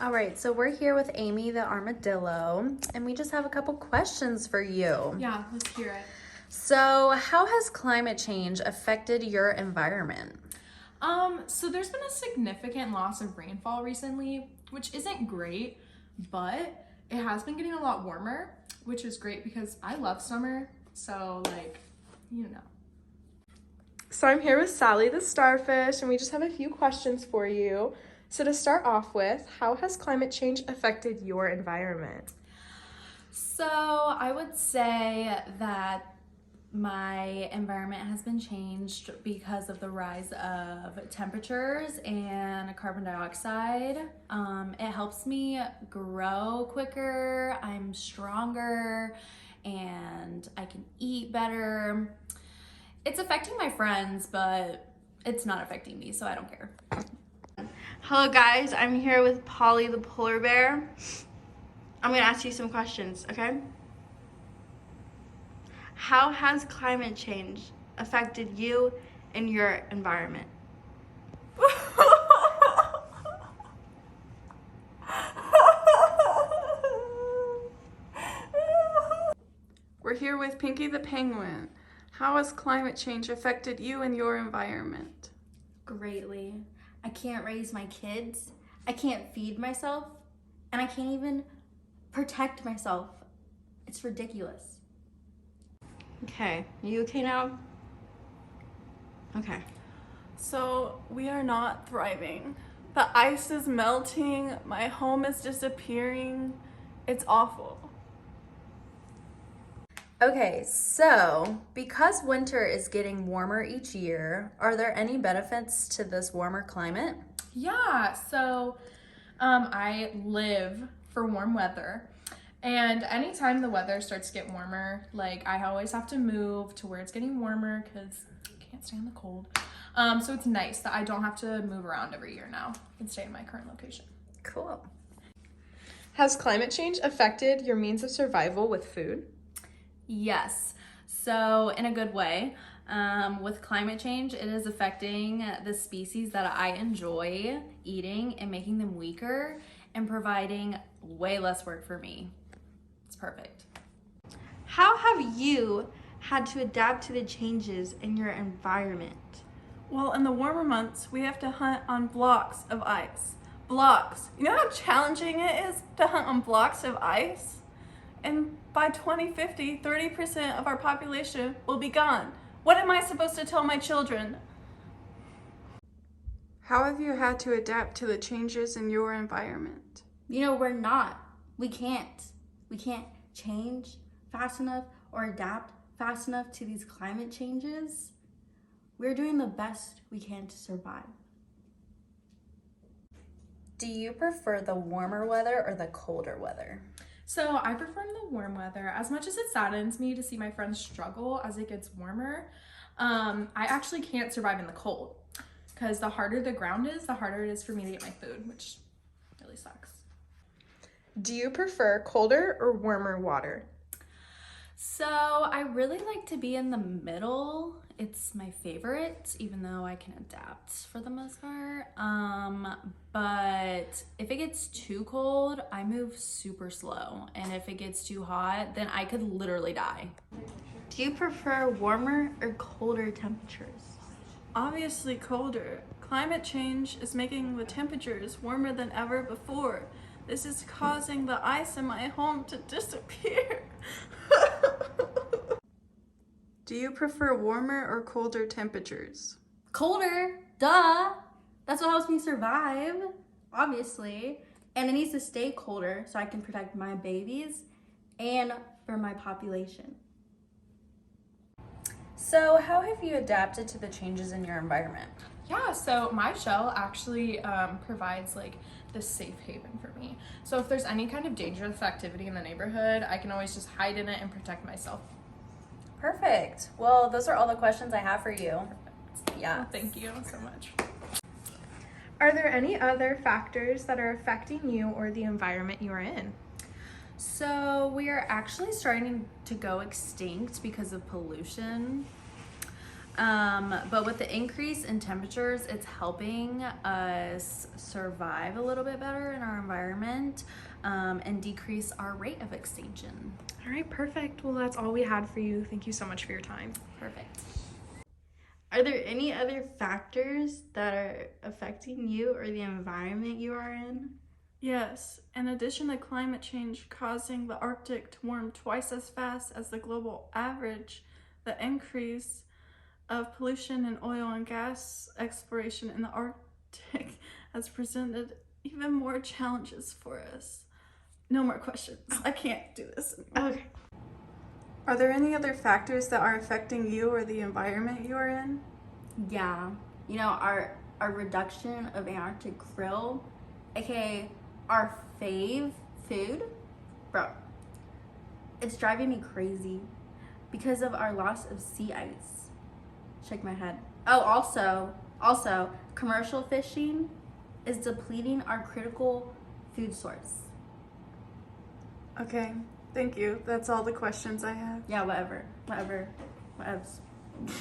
All right, so we're here with Amy the armadillo, and we just have a couple questions for you. Yeah, let's hear it. So, how has climate change affected your environment? So there's been a significant loss of rainfall recently, which isn't great, but it has been getting a lot warmer, which is great because I love summer. So So I'm here with Sally the starfish, and we just have a few questions for you. So to start off with, how has climate change affected your environment? So I would say that my environment has been changed because of the rise of temperatures and carbon dioxide. It helps me grow quicker, I'm stronger, and I can eat better. It's affecting my friends, but it's not affecting me, so I don't care. Hello guys, I'm here with Polly the polar bear. I'm gonna ask you some questions, okay? How has climate change affected you and your environment? We're here with Pinky the penguin. How has climate change affected you and your environment? Greatly. I can't raise my kids, I can't feed myself, and I can't even protect myself. It's ridiculous. Okay, you okay now? Okay. So we are not thriving. The ice is melting, my home is disappearing. It's awful. Okay, so because winter is getting warmer each year, are there any benefits to this warmer climate? Yeah, so I live for warm weather. And anytime the weather starts to get warmer, like I always have to move to where it's getting warmer because I can't stand the cold. So it's nice that I don't have to move around every year now and stay in my current location. Cool. Has climate change affected your means of survival with food? Yes, so in a good way. With climate change, it is affecting the species that I enjoy eating and making them weaker and providing way less work for me. It's perfect. How have you had to adapt to the changes in your environment? Well, in the warmer months, we have to hunt on blocks of ice. Blocks. You know how challenging it is to hunt on blocks of ice? And by 2050, 30% of our population will be gone. What am I supposed to tell my children? How have you had to adapt to the changes in your environment? We're not. We can't. We can't change fast enough or adapt fast enough to these climate changes. We're doing the best we can to survive. Do you prefer the warmer weather or the colder weather? So I prefer the warm weather. As much as it saddens me to see my friends struggle as it gets warmer, I actually can't survive in the cold because the harder the ground is, the harder it is for me to get my food, which really sucks. Do you prefer colder or warmer water? So I really like to be in the middle. It's my favorite, even though I can adapt for the most part. But if it gets too cold, I move super slow. And if it gets too hot, then I could literally die. Do you prefer warmer or colder temperatures? Obviously colder. Climate change is making the temperatures warmer than ever before. This is causing the ice in my home to disappear. Do you prefer warmer or colder temperatures? Colder, duh. That's what helps me survive, obviously. And it needs to stay colder so I can protect my babies and for my population. So, how have you adapted to the changes in your environment? Yeah, so my shell actually provides like this safe haven for me. So if there's any kind of dangerous activity in the neighborhood, I can always just hide in it and protect myself. Perfect. Well, those are all the questions I have for you. Yeah. Well, thank you so much. Are there any other factors that are affecting you or the environment you are in? So we are actually starting to go extinct because of pollution. But with the increase in temperatures, it's helping us survive a little bit better in our environment, and decrease our rate of extinction. All right, perfect. Well, that's all we had for you. Thank you so much for your time. Perfect. Are there any other factors that are affecting you or the environment you are in? Yes, in addition to climate change causing the Arctic to warm twice as fast as the global average, the increase of pollution and oil and gas exploration in the Arctic has presented even more challenges for us. No more questions. I can't do this anymore. Okay. Are there any other factors that are affecting you or the environment you are in? Yeah. You know, our reduction of Antarctic krill, aka our fave food, bro, it's driving me crazy because of our loss of sea ice. Shake my head. Oh, also, commercial fishing is depleting our critical food source. Okay, thank you. That's all the questions I have. Yeah, whatevs.